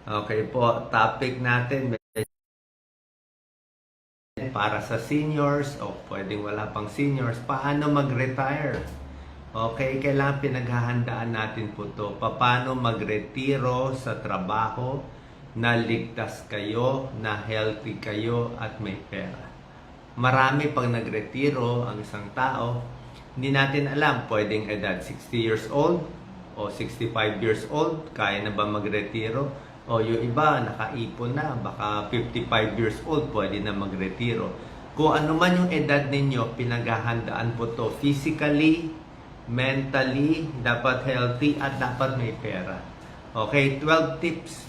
Okay po, topic natin para sa seniors o pwedeng wala pang seniors, paano mag-retire? Okay, kailangan pinaghahandaan natin po to. Paano magretiro sa trabaho na ligtas kayo, na healthy kayo at may pera. Marami pag nagretiro ang isang tao, hindi natin alam, pwedeng edad 60 years old o 65 years old, kaya na ba magretiro? O yung iba, nakaipon na, baka 55 years old, pwede na magretiro. Kung ano man yung edad ninyo, pinaghahandaan po to physically, mentally, dapat healthy, at dapat may pera. Okay, 12 tips.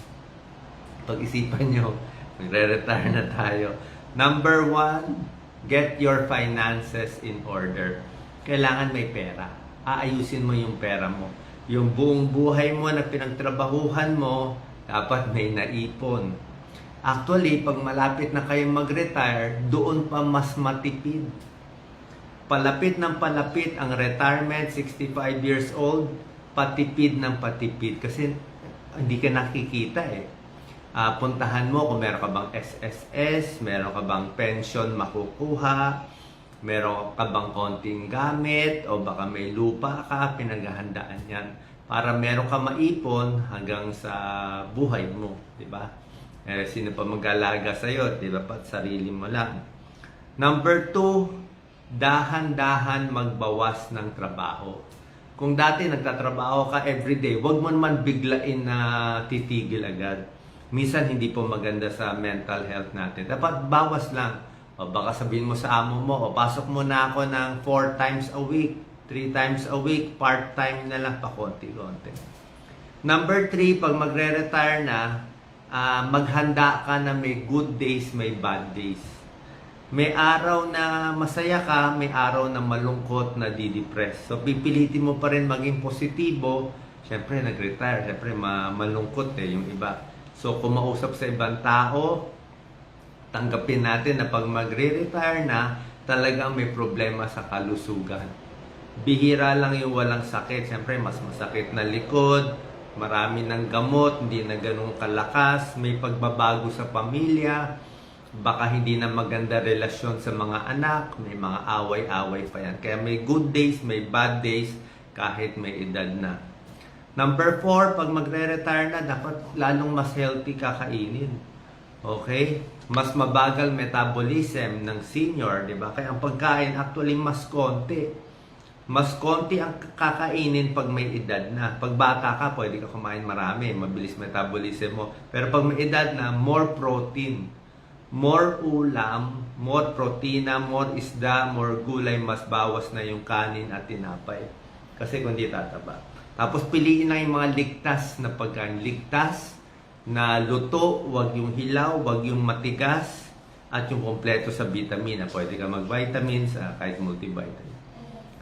Pag-isipan nyo, magre-retire na tayo. Number 1, get your finances in order. Kailangan may pera. Aayusin mo yung pera mo. Yung buong buhay mo na pinagtrabahuhan mo, dapat may naipon. Actually, pag malapit na kayong mag-retire, doon pa mas matipid. Palapit ng palapit ang retirement, 65 years old, patipid ng patipid. Kasi hindi ka nakikita eh. Puntahan mo kung meron ka bang SSS, meron ka bang pension makukuha, meron ka bang konting gamit, o baka may lupa ka, pinaghahandaan yan. Para meron ka maipon hanggang sa buhay mo, di ba? Sino pa mag-alaga sa'yo, di ba? Pat sarili mo lang. Number 2, dahan-dahan magbawas ng trabaho. Kung dati nagtatrabaho ka everyday, wag mo naman biglain na titigil agad. Minsan hindi po maganda sa mental health natin. Dapat bawas lang. O baka sabihin mo sa amo mo, o pasok mo na ako ng 4 times a week, 3 times a week, part-time na lang, pa konti-konti. Number 3, pag magre-retire na, maghanda ka na may good days, may bad days. May araw na masaya ka, may araw na malungkot, na di-depress. So, pipilitin mo pa rin maging positibo. Siyempre, nag-retire. Siyempre, malungkot yung iba. So, kung mausap sa ibang tao, tanggapin natin na pag magre-retire na, talagang may problema sa kalusugan. Bihira lang yung walang sakit. Siyempre, mas masakit na likod, marami ng gamot, hindi na ganun kalakas, may pagbabago sa pamilya, baka hindi na maganda relasyon sa mga anak, may mga away-away pa yan. Kaya may good days, may bad days, kahit may edad na. Number 4, pag magre-retire na, dapat lalong mas healthy kakainin. Okay? Mas mabagal metabolism ng senior, di ba? Kaya ang pagkain actually mas konti. Mas konti ang kakainin pag may edad na. Pag bata ka, pwede ka kumain marami, mabilis metabolism mo. Pero pag may edad na, more protein. More ulam, more protina, more isda, more gulay, mas bawas na yung kanin at tinapay. Kasi kung di tataba. Tapos piliin lang yung mga ligtas na pagkain. Ligtas na luto, wag yung hilaw, wag yung matigas, at yung kompleto sa vitamina. Pwede ka mag-vitamins, kahit multivitamin.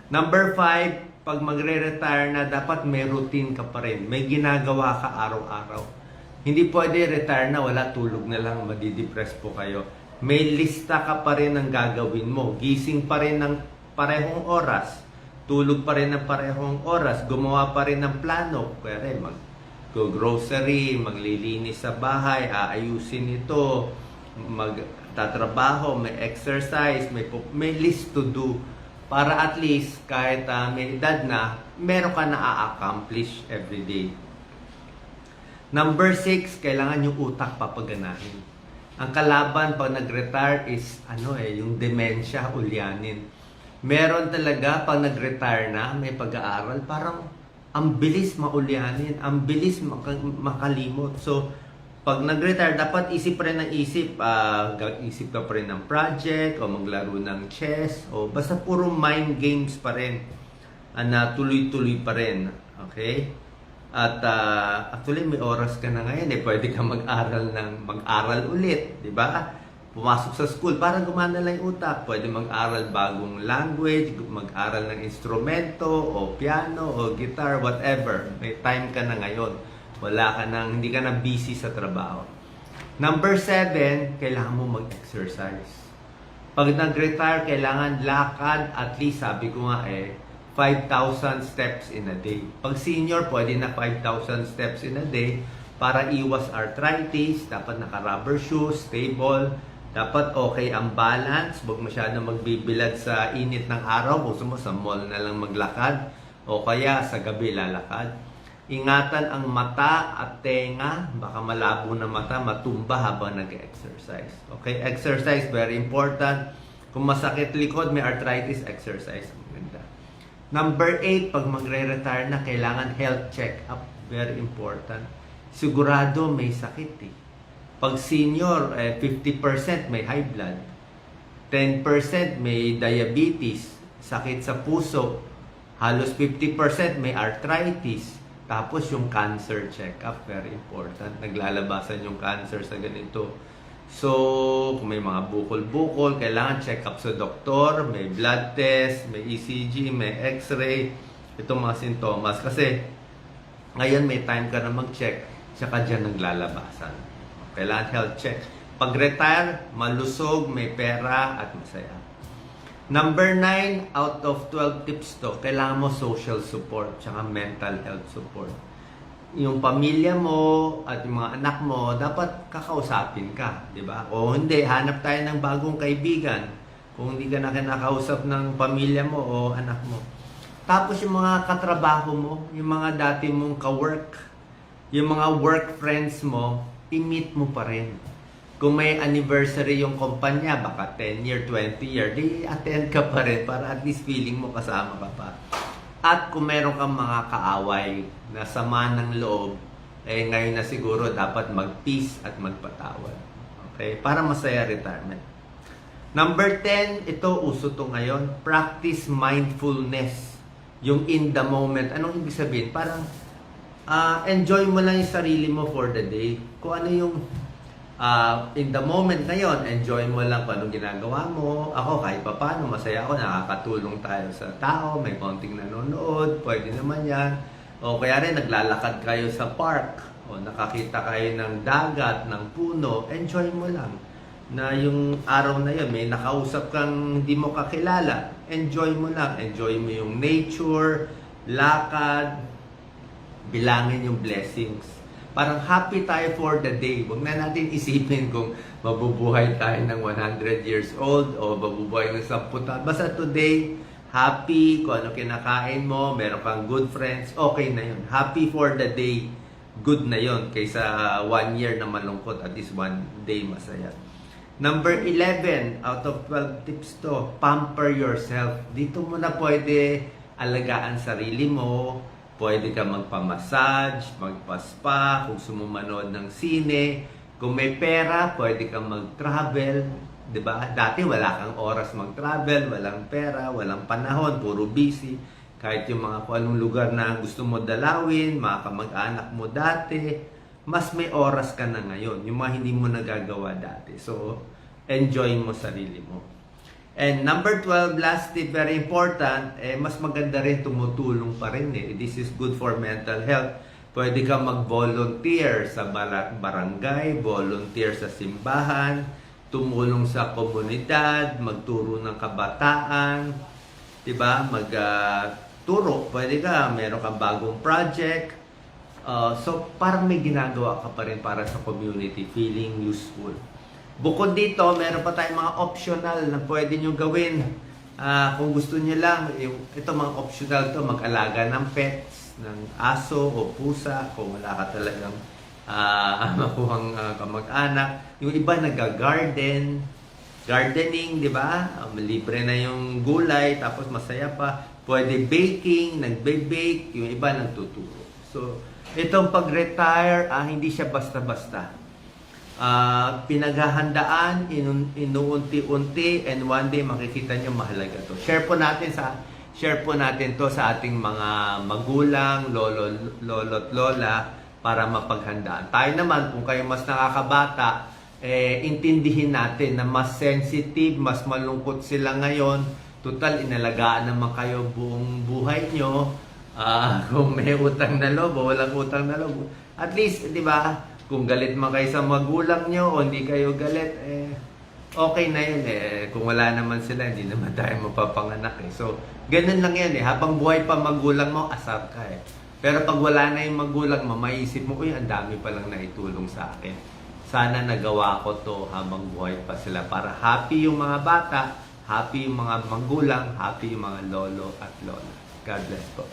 Number 5, pag magre-retire na, dapat may routine ka pa rin. May ginagawa ka araw-araw. Hindi pwede retire na, wala, tulog na lang, madidepress po kayo. May lista ka pa rin ng gagawin mo. Gising pa rin ng parehong oras. Tulog pa rin ng parehong oras. Gumawa pa rin ng plano. Pwede mag-grocery, maglilinis sa bahay, aayusin ito, magtatrabaho, may exercise, may list to do. Para at least, kahit may edad na, meron ka na a-accomplish every day. Number 6, kailangan yung utak papaganahin. Ang kalaban pag nag-retire is, yung dementia, ulyanin. Meron talaga, pag nag-retire na, may pag-aaral, parang ang bilis maulyanin, ang bilis makalimot. So, pag nag-retire, dapat isip pa rin ng isip. Isip ka pa rin ng project, o maglaro ng chess, o basta puro mind games pa rin. Na tuloy-tuloy pa rin. Okay? At actually, may oras ka na ngayon. Pwede ka mag-aral ulit. Di ba? Pumasok sa school, para gumana lang yung utak. Pwede mag-aral bagong language, mag-aral ng instrumento, o piano, o guitar, whatever. May time ka na ngayon. Hindi ka na busy sa trabaho. Number 7, kailangan mo mag-exercise. Pag nag-retire, kailangan lakad, at least, sabi ko nga 5,000 steps in a day. Pag senior, pwede na 5,000 steps in a day. para iwas arthritis. Dapat naka-rubber shoes, stable. Dapat okay ang balance. Huwag masyadong magbibilad sa init ng araw. Gusto mo sa mall na lang maglakad o kaya sa gabi lalakad. Ingatan ang mata at tenga. Baka malabo na mata, matumba habang nag-exercise. Okay, exercise, very important. Kung masakit likod, may arthritis, exercise. Maganda. Number 8, pag magre-retire na, kailangan health check-up. Very important. Sigurado may sakit eh. Pag senior, 50% may high blood. 10% may diabetes, sakit sa puso. Halos 50% may arthritis. Tapos yung cancer check-up, very important. Naglalabasan yung cancer sa ganito. So, kung may mga bukol-bukol, kailangan check up sa doktor, may blood test, may ECG, may x-ray, itong mga sintomas. Kasi, ngayon may time ka na mag-check, tsaka dyan naglalabasan. Kailangan health check. Pag-retire, malusog, may pera, at masaya. Number 9, out of 12 tips to, kailangan mo social support, tsaka mental health support. Yung pamilya mo at yung mga anak mo, dapat kakausapin ka, di ba? O hindi, hanap tayo ng bagong kaibigan kung hindi ka na kinakausap ng pamilya mo o anak mo. Tapos yung mga katrabaho mo, yung mga dati mong ka-work, yung mga work friends mo, i-meet mo pa rin. Kung may anniversary yung kumpanya, baka 10 year, 20 year, di attend ka pa rin para at least feeling mo kasama ka pa. At kung meron kang mga kaaway na sama ng loob, ngayon na siguro dapat mag-peace at magpatawad. Okay? Para masaya retirement. Number 10, ito uso to ngayon, practice mindfulness. Yung in the moment. Anong ibig sabihin? Parang enjoy mo lang yung sarili mo for the day. Kung ano yung in the moment ngayon, enjoy mo lang kung anong ginagawa mo. Ako, kahit pa paano, masaya ako, nakakatulong tayo sa tao, may konting nanonood, pwede naman yan. O kaya rin, naglalakad kayo sa park, o nakakita kayo ng dagat, ng puno, enjoy mo lang. Na yung araw na yun, may nakausap kang hindi mo kakilala, enjoy mo lang. Enjoy mo yung nature, lakad, bilangin yung blessings. Parang happy tayo for the day. Huwag na natin isipin kung mabubuhay tayo ng 100 years old o mabubuhay ng 10 taon. Basta today, happy, kung ano kinakain mo, meron kang good friends, okay na yun. Happy for the day, good na yun. Kaysa 1 year na malungkot, at least 1 day masaya. Number 11, out of 12 tips to, pamper yourself. Dito mo na pwede alagaan sarili mo. Pwede ka magpa-massage, magpa-spa, kung gusto mo manood ng sine. Kung may pera, pwede kang mag-travel. Diba? Dati wala kang oras mag-travel, walang pera, walang panahon, puro busy. Kahit yung mga kung anong lugar na gusto mo dalawin, mga kamag-anak mo dati, mas may oras ka na ngayon. Yung mga hindi mo nagagawa dati. So, enjoy mo sarili mo. And number 12, last tip, very important, mas maganda rin, tumutulong pa rin eh. This is good for mental health. Pwede ka mag-volunteer sa barangay, volunteer sa simbahan, tumulong sa komunidad, magturo ng kabataan, diba? Magturo, pwede ka, meron kang bagong project. So, parang may ginagawa ka pa rin para sa community, feeling useful. Bukod dito, meron pa tayong mga optional na pwede nyo gawin. Kung gusto nyo lang, ito mga optional to, mag-alaga ng pets, ng aso o pusa, kung wala ka talagang makuhang kamag-anak. Yung iba nag-garden, gardening, di ba? Libre na yung gulay, tapos masaya pa. Pwede baking, nagbe-bake, yung iba nagtuturo. So, itong pag-retire, hindi siya basta-basta. Pinaghahandaan, inuunti-unti, and one day makikita nyo mahalaga to. Share po natin to sa ating mga magulang, lolo't lola para mapaghandaan. Tayo naman, kung kayo mas nakakabata, intindihin natin na mas sensitive, mas malungkot sila ngayon. Total, inalagaan naman kayo buong buhay nyo. Kung may utang na loob o walang utang na loob, at least, di ba, kung galit man kayo sa magulang nyo o hindi kayo galit, okay na yun eh. Kung wala naman sila, hindi naman tayo mapapanganak eh. So, ganun lang yan eh. Habang buhay pa magulang mo, asar ka eh. Pero pag wala na yung magulang mo, maiisip mo, uy, ang dami palang naitulong sa akin. Sana nagawa ko to habang buhay pa sila para happy yung mga bata, happy yung mga magulang, happy yung mga lolo at lola. God bless po.